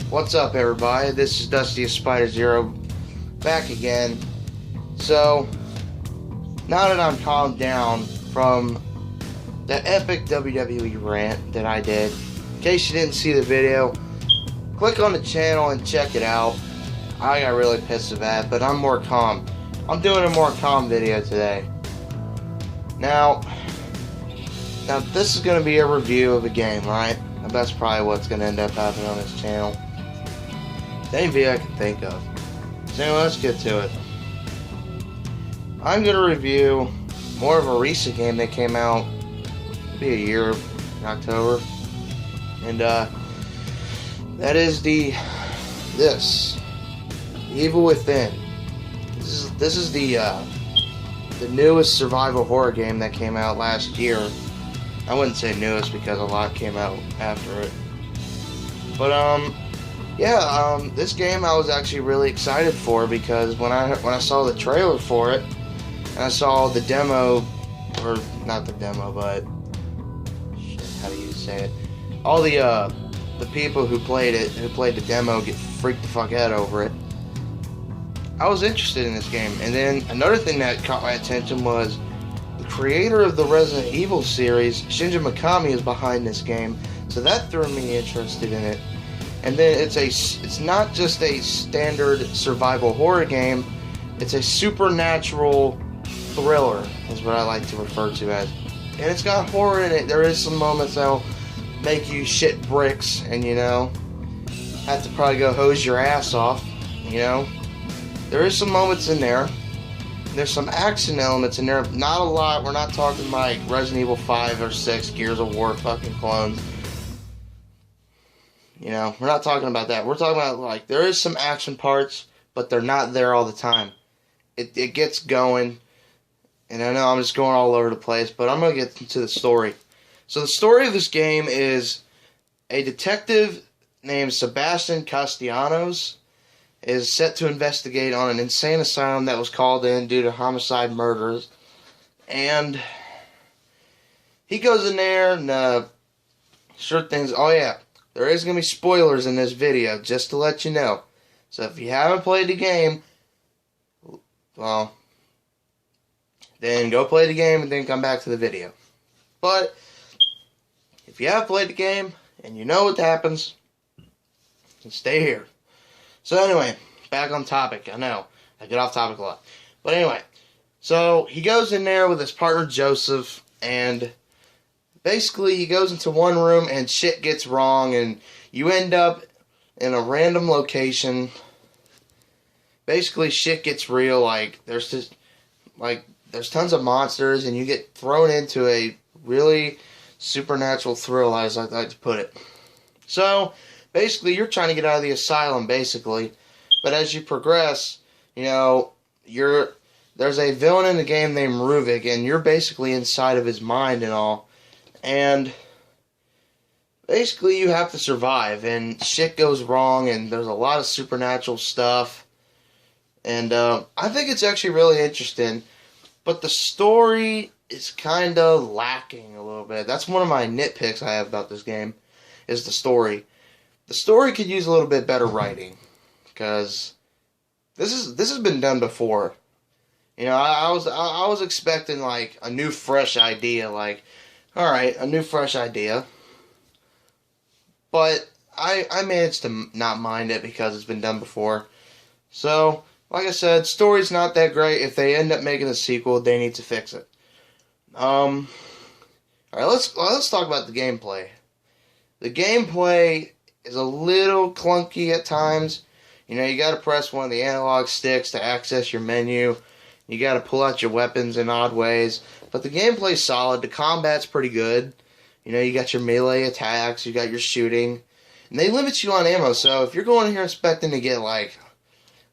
What's up, everybody? This is Dusty of Spider Zero back again. So, now that I'm calmed down from the epic WWE rant that I did, in case you didn't see the video, click on the channel and check it out. I got really pissed at that, but I'm more calm. I'm doing a more calm video today. Now this is going to be a review of a game, right? That's probably what's going to end up happening on this channel. Any video I can think of. So anyway, let's get to it. I'm going to review more of a recent game that came out maybe a year in October. And that is the Evil Within. This is the newest survival horror game that came out last year. I wouldn't say newest because a lot came out after it. But this game I was actually really excited for because when I saw the trailer for it and I saw the demo, or not the demo, but shit, how do you say it? All the people who played the demo get freaked the fuck out over it. I was interested in this game, and then another thing that caught my attention was the creator of the Resident Evil series, Shinji Mikami, is behind this game, so that threw me interested in it. And then it's not just a standard survival horror game, it's a supernatural thriller, is what I like to refer to as. And it's got horror in it. There is some moments that'll make you shit bricks and, have to probably go hose your ass off, There is some moments in there. There's some action elements in there. Not a lot. We're not talking like Resident Evil 5 or 6 Gears of War fucking clones. We're not talking about that. We're talking about, like, there is some action parts, but they're not there all the time. It gets going, and I know I'm just going all over the place, but I'm going to get into the story. So the story of this game is a detective named Sebastian Castellanos is set to investigate on an insane asylum that was called in due to homicide murders. And he goes in there and sure things. Oh yeah, there is going to be spoilers in this video, just to let you know. So if you haven't played the game, well, then go play the game and then come back to the video. But if you have played the game and you know what happens, then stay here. So anyway, back on topic. I know, I get off topic a lot. But anyway, so he goes in there with his partner Joseph, and basically he goes into one room and shit gets wrong, and you end up in a random location. Basically shit gets real, there's tons of monsters, and you get thrown into a really supernatural thrill, as I like to put it. So basically, you're trying to get out of the asylum, basically. But as you progress, there's a villain in the game named Ruvik, and you're basically inside of his mind and all. And basically, you have to survive, and shit goes wrong, and there's a lot of supernatural stuff. And I think it's actually really interesting. But the story is kind of lacking a little bit. That's one of my nitpicks I have about this game, is the story. The story could use a little bit better writing, because this has been done before. I was expecting like a new fresh idea, like, all right, a new fresh idea. But I managed to not mind it because it's been done before. So, like I said, story's not that great. If they end up making a sequel, they need to fix it. All right, let's talk about the gameplay. The gameplay is a little clunky at times. You got to press one of the analog sticks to access your menu. You got to pull out your weapons in odd ways. But the gameplay's solid. The combat's pretty good. You got your melee attacks. You got your shooting. And they limit you on ammo. So if you're going here expecting to get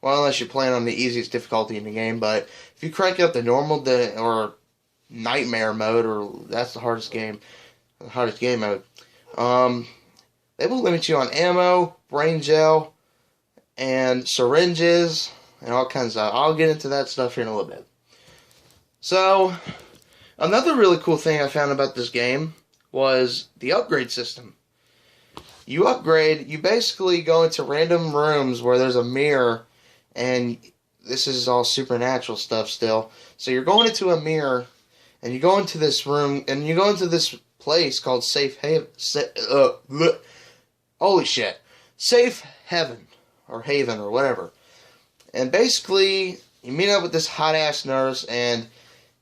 unless you're playing on the easiest difficulty in the game. But if you crank up the normal or nightmare mode, or that's the hardest game mode, they will limit you on ammo, brain gel, and syringes, and all kinds of stuff. I'll get into that stuff here in a little bit. So, another really cool thing I found about this game was the upgrade system. You upgrade, you basically go into random rooms where there's a mirror, and this is all supernatural stuff still. So you're going into a mirror, and you go into this room, and you go into this place called Safe Haven. Holy shit. Safe Heaven, or Haven, or whatever. And basically, you meet up with this hot-ass nurse, and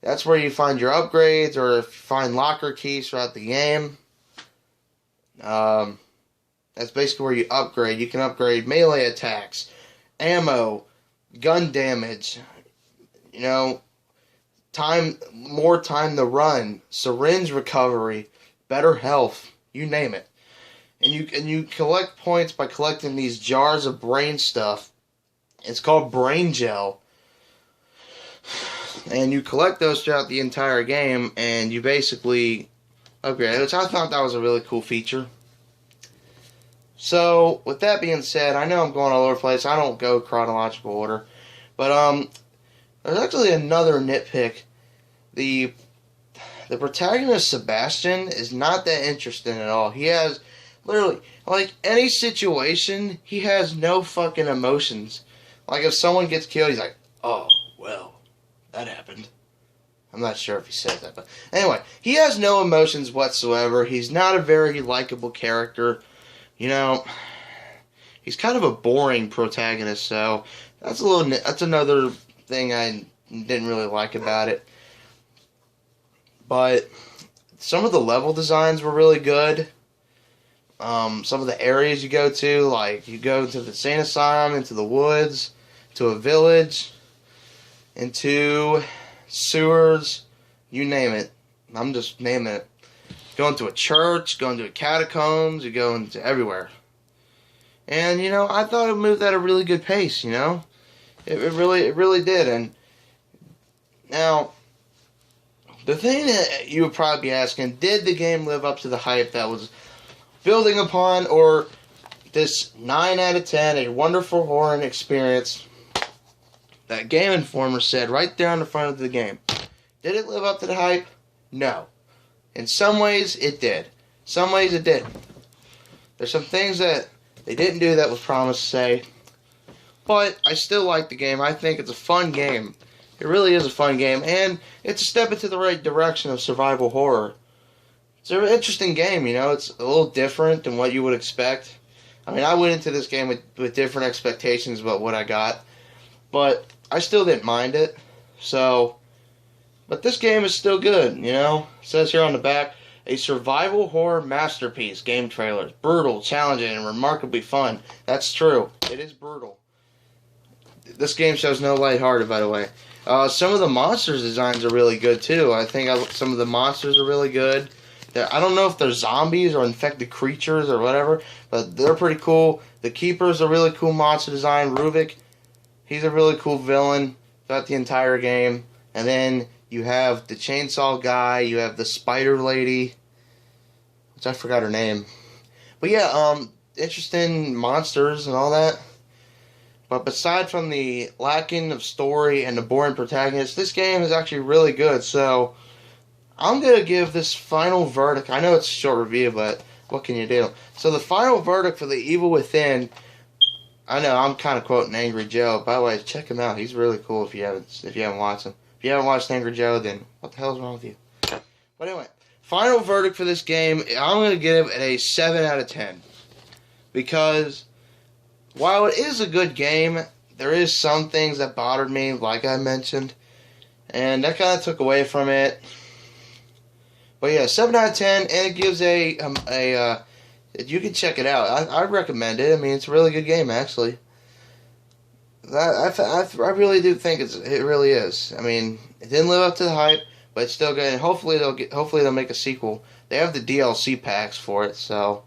that's where you find your upgrades, or if you find locker keys throughout the game. That's basically where you upgrade. You can upgrade melee attacks, ammo, gun damage, you know, more time to run, syringe recovery, better health, you name it. And you collect points by collecting these jars of brain stuff. It's called brain gel. And you collect those throughout the entire game, and you basically upgrade, which I thought that was a really cool feature. So, with that being said, I know I'm going all over the place. I don't go chronological order. But, there's actually another nitpick. The protagonist, Sebastian, is not that interesting at all. He has, literally, like, any situation, he has no fucking emotions. Like, if someone gets killed, he's like, oh, well, that happened. I'm not sure if he said that, but anyway, he has no emotions whatsoever. He's not a very likable character. You know, he's kind of a boring protagonist, so that's another thing I didn't really like about it. But some of the level designs were really good. Some of the areas you go to, like you go to the insane asylum, into the woods, to a village, into sewers, you name it. I'm just naming it. Going to a church, going to a catacombs, you go into everywhere. And, you know, I thought it moved at a really good pace, you know? It really did. And now, the thing that you would probably be asking, did the game live up to the hype that was building upon, or this 9 out of 10, a wonderful horror experience that Game Informer said right there on the front of the game? Did it live up to the hype? No. In some ways, it did. Some ways, it didn't. There's some things that they didn't do that was promised to say. But I still like the game. I think it's a fun game. It really is a fun game. And it's a step into the right direction of survival horror. It's an interesting game, you know. It's a little different than what you would expect. I mean, I went into this game with different expectations about what I got. But I still didn't mind it. So... but this game is still good, you know. It says here on the back, a survival horror masterpiece. Game trailers. Brutal, challenging, and remarkably fun. That's true. It is brutal. This game shows no lighthearted, by the way. Some of the monsters' designs are really good, too. I think some of the monsters are really good. I don't know if they're zombies or infected creatures or whatever, but they're pretty cool. The Keeper's a really cool monster design. Ruvik, he's a really cool villain throughout the entire game. And then you have the chainsaw guy, you have the spider lady, which I forgot her name. But yeah, interesting monsters and all that. But aside from the lacking of story and the boring protagonist, this game is actually really good. So I'm going to give this final verdict. I know it's a short review, but what can you do? So the final verdict for The Evil Within, I know I'm kind of quoting Angry Joe. By the way, check him out. He's really cool if you haven't watched him. If you haven't watched Angry Joe, then what the hell's wrong with you? But anyway, final verdict for this game, I'm going to give it a 7 out of 10. Because while it is a good game, there is some things that bothered me, like I mentioned. And that kind of took away from it. But yeah, 7 out of 10, and it gives you can check it out. I recommend it. I mean, it's a really good game, actually. I really do think it really is. I mean, it didn't live up to the hype, but it's still good. And hopefully they'll make a sequel. They have the DLC packs for it, so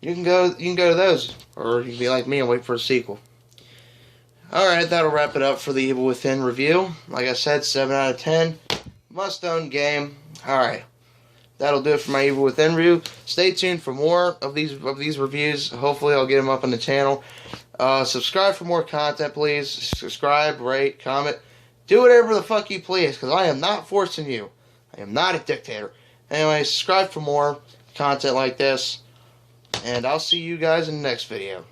you can go to those, or you can be like me and wait for a sequel. All right, that'll wrap it up for the Evil Within review. Like I said, 7 out of 10, must-own game. All right, that'll do it for my Evil Within review. Stay tuned for more of these reviews. Hopefully, I'll get them up on the channel. Subscribe for more content, please. Subscribe, rate, comment. Do whatever the fuck you please, because I am not forcing you. I am not a dictator. Anyway, subscribe for more content like this. And I'll see you guys in the next video.